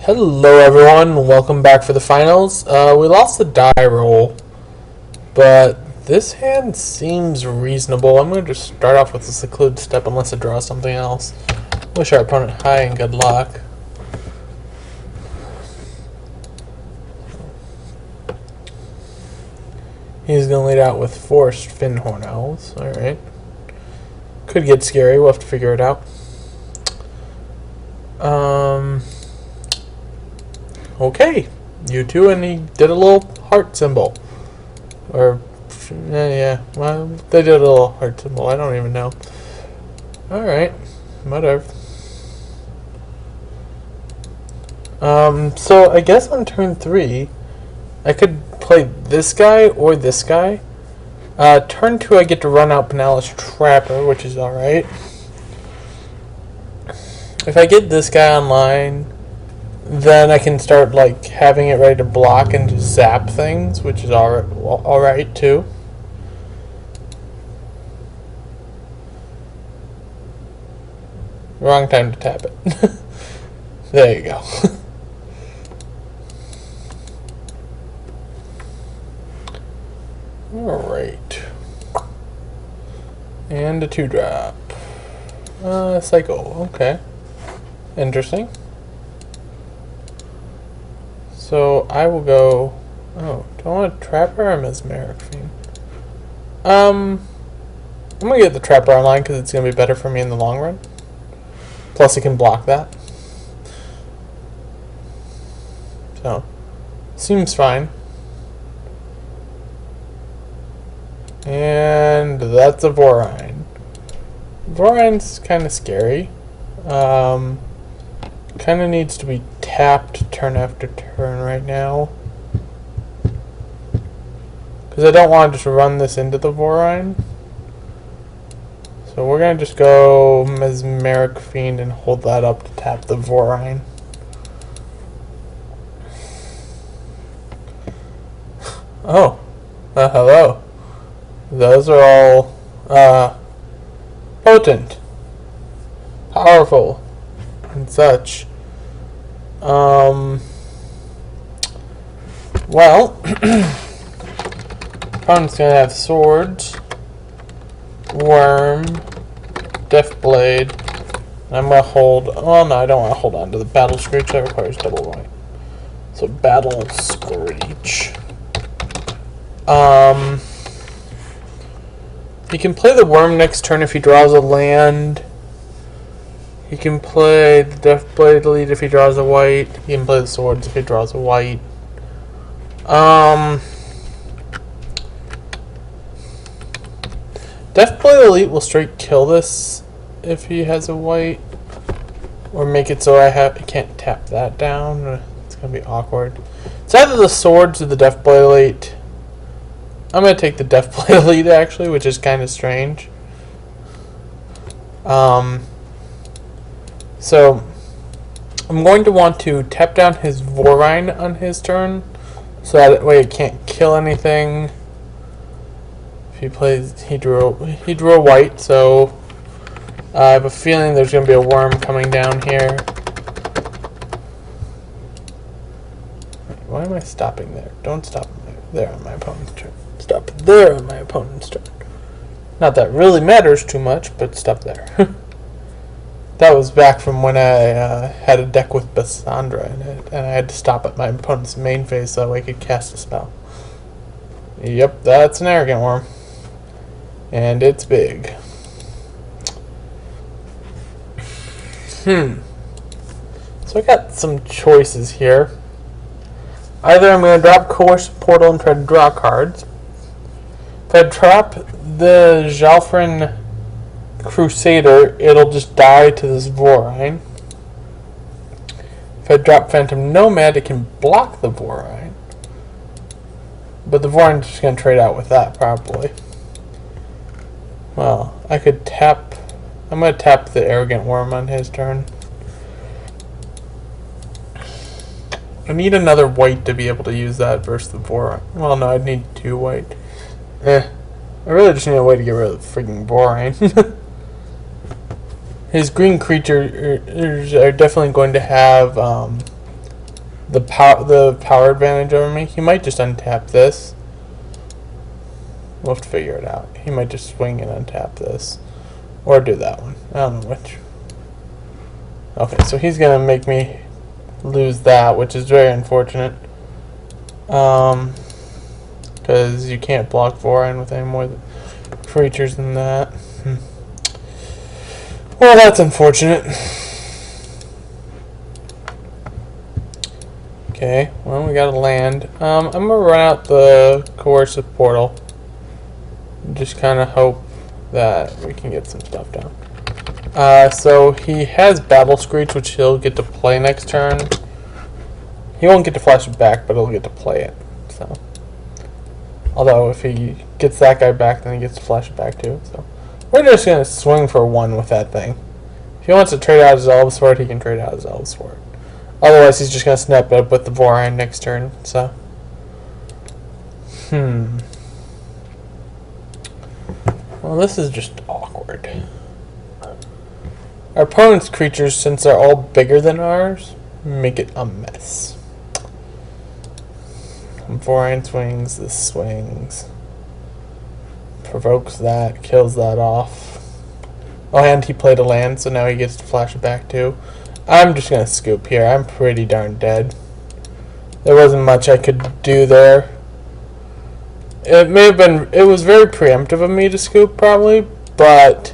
Hello everyone, welcome back for the finals. We lost the die roll, but this hand seems reasonable. I'm going to just start off with a secluded step unless I draw something else. Wish our opponent high and good luck. He's going to lead out with forced Finhorn Owls. Alright. Could get scary, we'll have to figure it out. Okay, you two, and he did a little heart symbol. Or, yeah, well, they did a little heart symbol, I don't even know. Alright, whatever. So I guess on turn 3, I could play this guy or this guy. Turn 2, I get to run out Pinellas Trapper, which is alright. If I get this guy online, then I can start like having it ready to block and just zap things, which is alright too. Wrong time to tap it. There you go. Alright. And a 2-drop. Cycle, okay. Interesting. So I will go. Oh, do I want a Trapper or a Mesmeric Fiend? I'm gonna get the Trapper online because it's gonna be better for me in the long run. Plus, it can block that. So, seems fine. And that's a Vorine. Vorine's kind of scary. Kind of needs to be tapped turn after turn right now. Because I don't want to just run this into the Vorine. So we're going to just go Mesmeric Fiend and hold that up to tap the Vorine. Oh. Hello. Those are all potent, powerful, and such. Well, opponent's gonna have swords, worm, death blade. I'm gonna hold. Oh no, I don't want to hold on to the battle screech. That requires double white. So battle screech. He can play the worm next turn if he draws a land. He can play the Deathblade Elite if he draws a white. He can play the swords if he draws a white. Deathblade Elite will straight kill this if he has a white. Or make it so I can't tap that down. It's going to be awkward. It's either the swords or the Deathblade Elite. I'm going to take the Deathblade Elite actually, which is kind of strange. So, I'm going to want to tap down his Vorine on his turn, so that way it can't kill anything. If he plays, he drew a white, so I have a feeling there's going to be a worm coming down here. Why am I stopping there? Don't stop there on my opponent's turn. Stop there on my opponent's turn. Not that it really matters too much, but stop there. That was back from when I had a deck with Bassandra in it, and I had to stop at my opponent's main phase so that way I could cast a spell. Yep, that's an Arrogant Worm. And it's big. So I got some choices here. Either I'm going to drop Coercive Portal and try to draw cards. If I drop the Zhalfrin Crusader, it'll just die to this Vorine. If I drop Phantom Nomad, it can block the Vorine. But the Vorine's just going to trade out with that, probably. Well, I could tap. I'm going to tap the Arrogant Worm on his turn. I need another white to be able to use that versus the Vorine. Well, no, I'd need 2 white. I really just need a way to get rid of the freaking Vorine. His green creatures are definitely going to have the power advantage over me. He might just untap this. We'll have to figure it out. He might just swing and untap this. Or do that one. I don't know which. Okay, so he's going to make me lose that, which is very unfortunate. Because you can't block Voron with any more creatures than that. Well, that's unfortunate. Okay, well, we got a land. I'm going to run out the coercive portal. Just kind of hope that we can get some stuff down. So he has Battle Screech, which he'll get to play next turn. He won't get to flash it back, but he'll get to play it. So, although if he gets that guy back, then he gets to flash it back too. So we're just gonna swing for 1 with that thing. If he wants to trade out his Elves Sword, he can trade out his Elves Sword. Otherwise, he's just gonna snap it up with the Voron next turn. So, well, this is just awkward. Our opponent's creatures, since they're all bigger than ours, make it a mess. Voron swings, this swings. Provokes that, kills that off. Oh, and he played a land, so now he gets to flash it back too. I'm just going to scoop here. I'm pretty darn dead. There wasn't much I could do there. It was very preemptive of me to scoop probably, but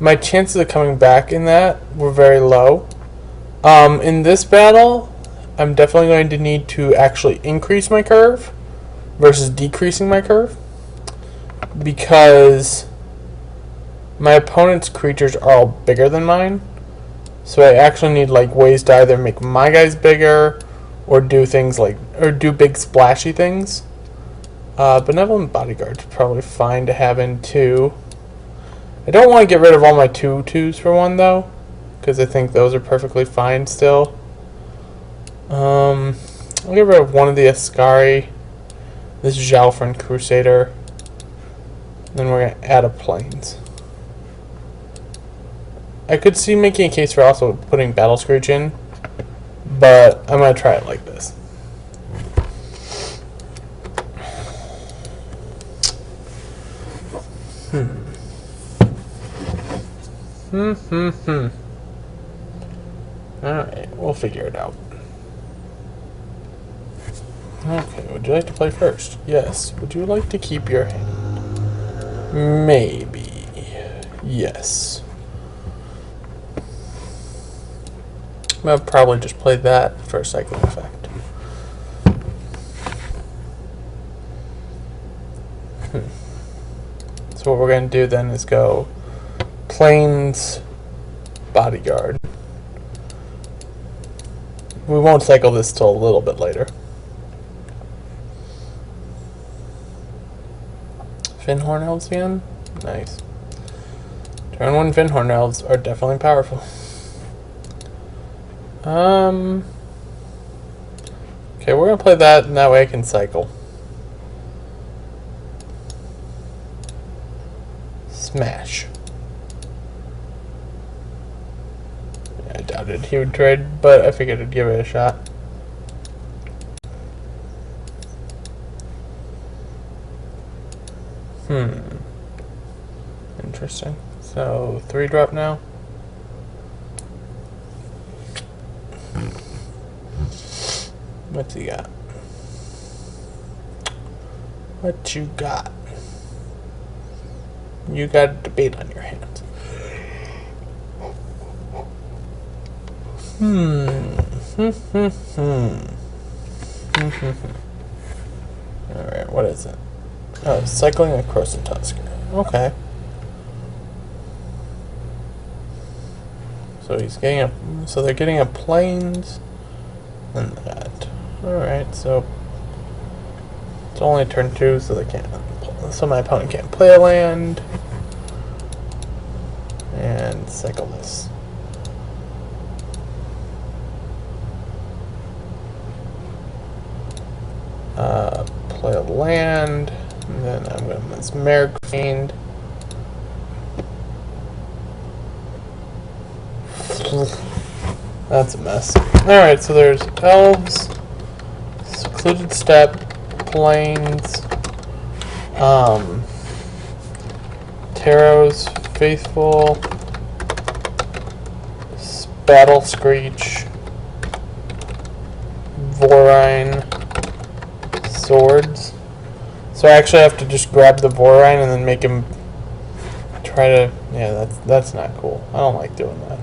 my chances of coming back in that were very low. In this battle, I'm definitely going to need to actually increase my curve versus decreasing my curve, because my opponent's creatures are all bigger than mine. So I actually need ways to either make my guys bigger or do things do big splashy things. Benevolent Bodyguard's probably fine to have in 2. I don't want to get rid of all my 2/2s for 1 though, because I think those are perfectly fine still. I'll get rid of one of the Ascari, this Zhalfrin Crusader, then we're going to add a Plains. I could see making a case for also putting Battle Screech in, but I'm going to try it like this. Alright, we'll figure it out. Okay, would you like to play first? Yes. Would you like to keep your hand? Maybe. Yes. I'll probably just play that for a cycling effect. So what we're going to do then is go Plains Bodyguard. We won't cycle this till a little bit later. Finhorn Elves again? Nice. Turn 1 Finhorn Elves are definitely powerful. Okay, we're going to play that, and that way I can cycle. Smash. I doubted he would trade, but I figured I'd give it a shot. Interesting. So, 3-drop now. What's he got? What you got? You got a debate on your hands. Alright, what is it? Oh, cycling across the Tusker. Okay. So he's getting a. So they're getting a Plains and that. Alright, so it's only turn 2, so they can't. So my opponent can't play a land. And cycle this. Play a land, and then I'm going to Mesmeric Fiend. That's a mess. Alright, so there's elves, secluded steppe, plains, Taro's faithful, battle screech, Vorine, swords. So I actually have to just grab the Vorine and then make him try to... Yeah, that's not cool. I don't like doing that.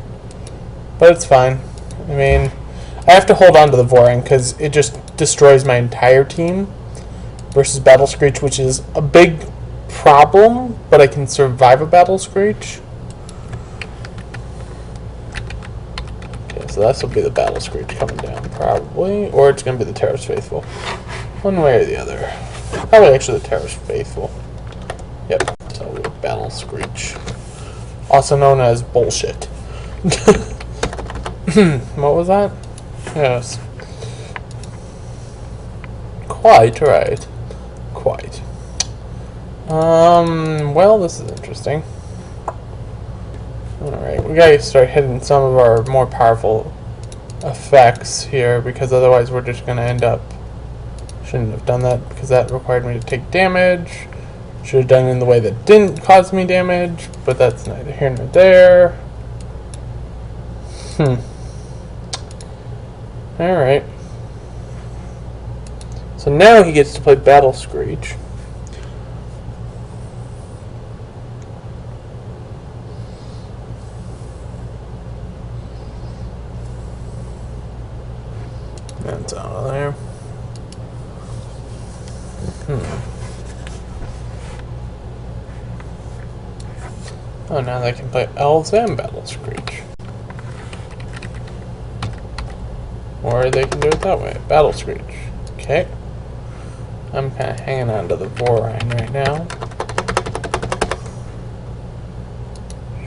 But it's fine. I mean, I have to hold on to the Vorine because it just destroys my entire team versus Battle Screech, which is a big problem, but I can survive a Battle Screech. Okay, so this will be the Battle Screech coming down, probably. Or it's going to be the Taro's Faithful. One way or the other. Probably actually the Taro's Faithful. Yep, so Battle Screech. Also known as bullshit. What was that? Yes. Quite right. Quite. Well, this is interesting. Alright, we gotta start hitting some of our more powerful effects here, because otherwise we're just gonna end up... Shouldn't have done that, because that required me to take damage. Should have done it in the way that didn't cause me damage, but that's neither here nor there. Alright. So now he gets to play Battle Screech. That's out of there. Oh, now they can play Elves and Battle Screech. Or they can do it that way. Battle Screech. Okay. I'm kind of hanging on to the Vorine right now.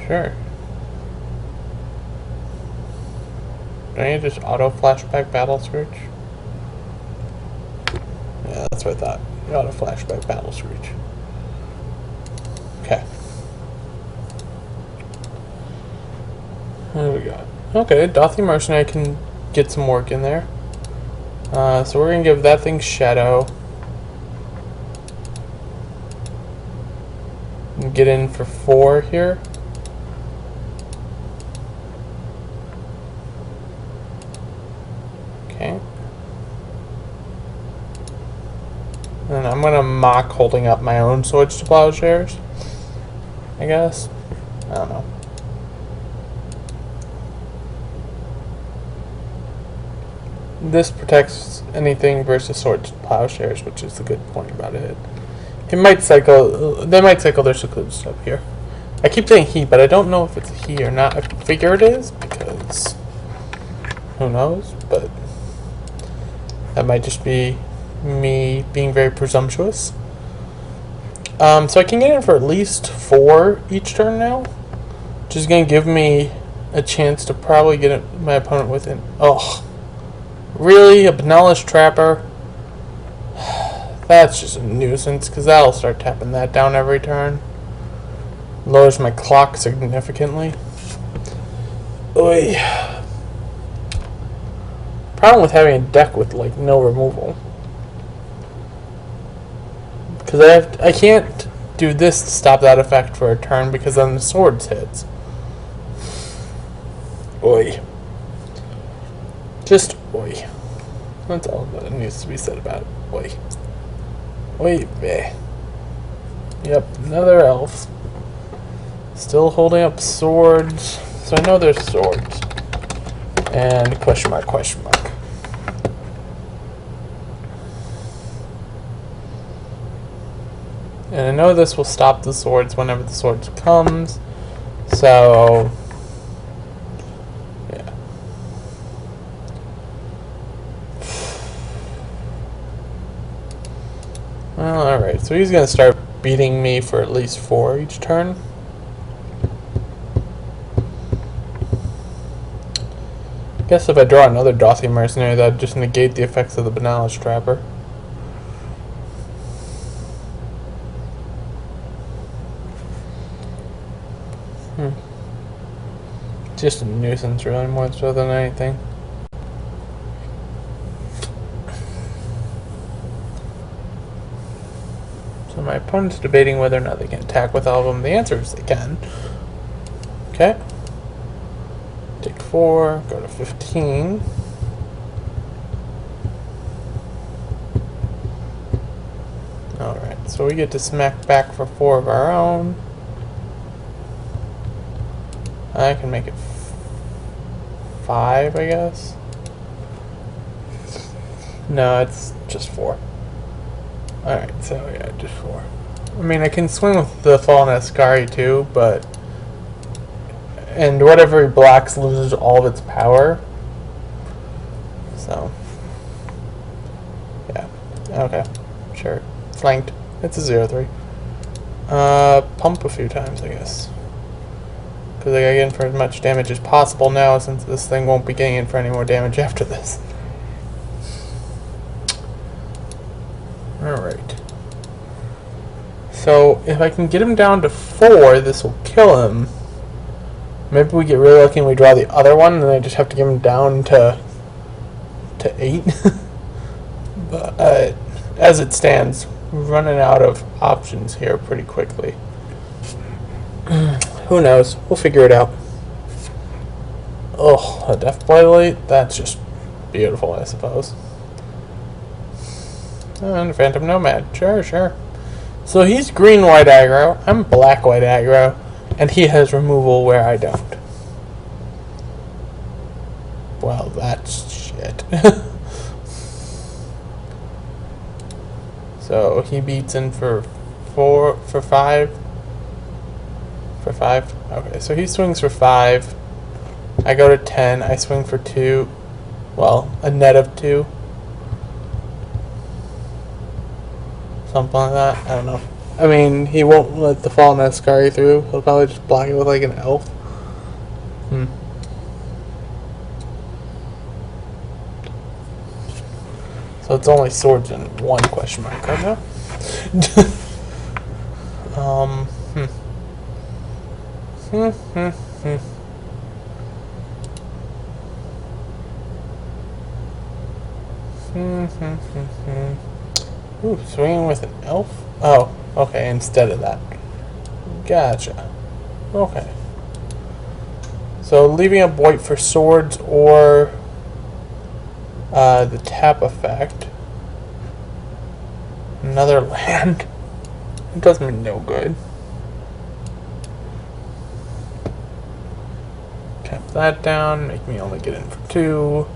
Sure. Don't you just auto flashback Battle Screech? Yeah, that's what I thought. You auto flashback Battle Screech. Okay. What do we got? Okay, Dothy Mercenary can get some work in there. So we're going to give that thing Shadow. And get in for 4 here. Okay. And I'm going to mock holding up my own Swords to Plowshares, I guess. I don't know. This protects anything versus Swords to Plowshares, which is the good point about it. It might cycle. They might cycle their secluded stuff here. I keep saying he, but I don't know if it's a he or not. I figure it is because who knows? But that might just be me being very presumptuous. So I can get in for at least 4 each turn now, which is going to give me a chance to probably get my opponent within. Oh. Really? A Benellish Trapper? That's just a nuisance, because that'll start tapping that down every turn. Lowers my clock significantly. Oy. Problem with having a deck with, like, no removal. Because I can't do this to stop that effect for a turn, because then the swords hits. Oy. Just oi. That's all that needs to be said about it. Oi. Oi, meh. Yep, another elf. Still holding up swords. So I know there's swords. And question mark, question mark. And I know this will stop the swords whenever the swords comes. So... Well, alright, so he's going to start beating me for at least 4 each turn. I guess if I draw another Dothy Mercenary, that would just negate the effects of the Benellish Trapper. just a nuisance, really, more so than anything. So my opponent's debating whether or not they can attack with all of them. The answer is they can. Okay. Take 4, go to 15. Alright, so we get to smack back for 4 of our own. I can make it 5, I guess. No, it's just 4. Alright, so yeah, just 4. I mean, I can swing with the Fallen Ascari too, but... And whatever he blocks loses all of its power. So... Yeah. Okay. Sure. Flanked. It's a 0-3. Pump a few times, I guess. Because I gotta get in for as much damage as possible now, since this thing won't be getting in for any more damage after this. Alright. So, if I can get him down to 4, this will kill him. Maybe we get really lucky and we draw the other one, and I just have to get him down to 8. But, as it stands, we're running out of options here pretty quickly. Who knows? We'll figure it out. Oh, a Death Blight? That's just beautiful, I suppose. And Phantom Nomad. Sure, sure. So he's green-white aggro, I'm black-white aggro, and he has removal where I don't. Well, that's shit. So he beats in for 5. For 5? Okay, so he swings for 5. I go to 10. I swing for 2. Well, a net of 2. Something like that. I don't know. I mean, he won't let the Fallen Ascari through. He'll probably just block it with like an elf. So it's only swords and 1 question mark right now. Ooh, swinging with an elf? Oh, okay, instead of that. Gotcha. Okay. So leaving up white for swords or the tap effect. Another land. It does me no good. Tap that down, make me only get in for 2.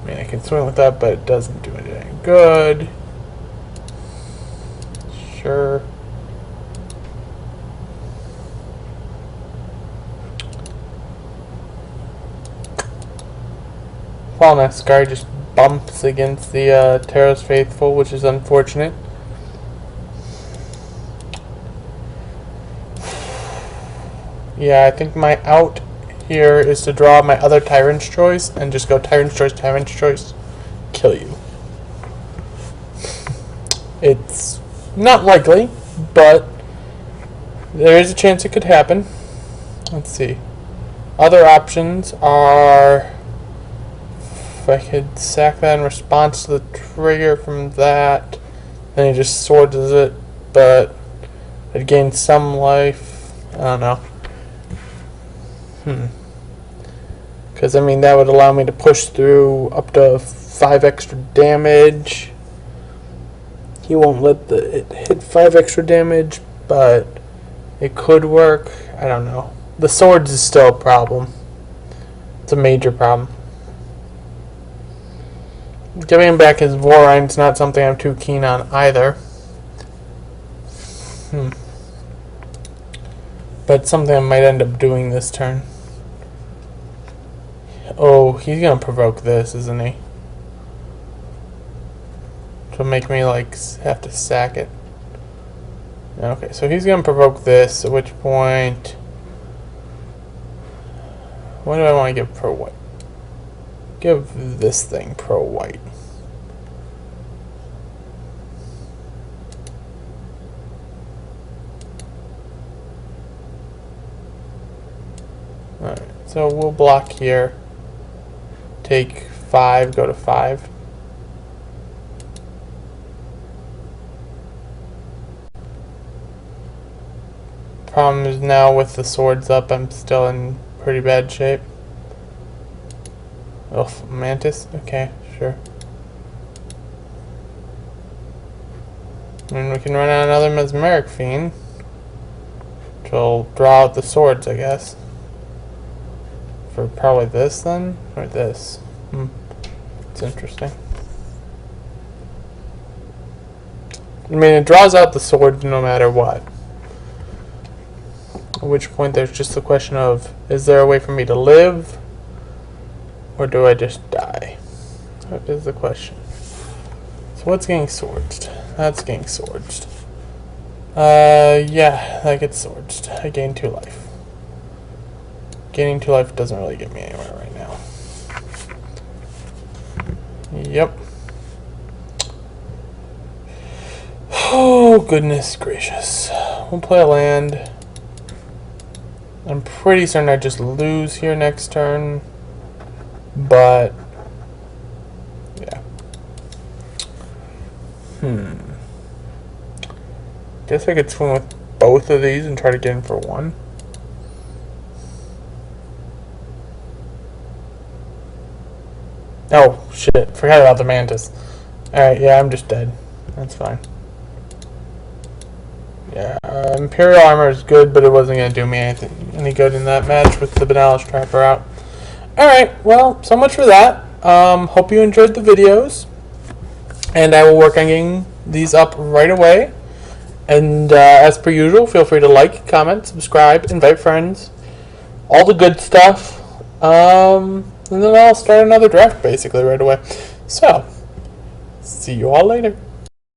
I mean, I can swing with that, but it doesn't do it any good. Sure. Fallen Ascari just bumps against the Terra's Faithful, which is unfortunate. Yeah, I think my out here is to draw my other Tyrant's Choice and just go Tyrant's Choice, kill you. It's not likely, but there is a chance it could happen. Let's see. Other options are... If I could sack that in response to the trigger from that, then he just swords it, but I'd gain some life. I don't know. Because, I mean, that would allow me to push through up to 5 extra damage. He won't let it hit 5 extra damage, but it could work. I don't know. The swords is still a problem. It's a major problem. Giving him back his Vorine's not something I'm too keen on either. But something I might end up doing this turn. Oh, he's gonna provoke this, isn't he? To make me, like, have to sack it. Okay, so he's gonna provoke this, at which point... What do I want to give pro white? Give this thing pro white. Alright, So we'll block here. Take 5, go to 5. Problem is now with the swords up, I'm still in pretty bad shape. Oh, Mantis? Okay, sure. And we can run out another Mesmeric Fiend, which will draw out the swords, I guess. For probably this then? Or this? It's interesting. I mean, it draws out the swords no matter what. At which point there's just the question of, is there a way for me to live? Or do I just die? That is the question. So what's getting swordsed? That's getting swordsed. Yeah, that gets swordsed. I gain 2 life. Gaining 2 life doesn't really get me anywhere right now. Yep. Oh, goodness gracious. We'll play a land. I'm pretty certain I just lose here next turn. But yeah. Guess I could swim with both of these and try to get in for 1. Oh, shit. Forgot about the Mantis. Alright, yeah, I'm just dead. That's fine. Yeah, Imperial Armor is good, but it wasn't going to do me any good in that match with the Benalis Trapper out. Alright, well, so much for that. Hope you enjoyed the videos. And I will work on getting these up right away. And as per usual, feel free to like, comment, subscribe, invite friends. All the good stuff. And then I'll start another draft basically right away. So, see you all later.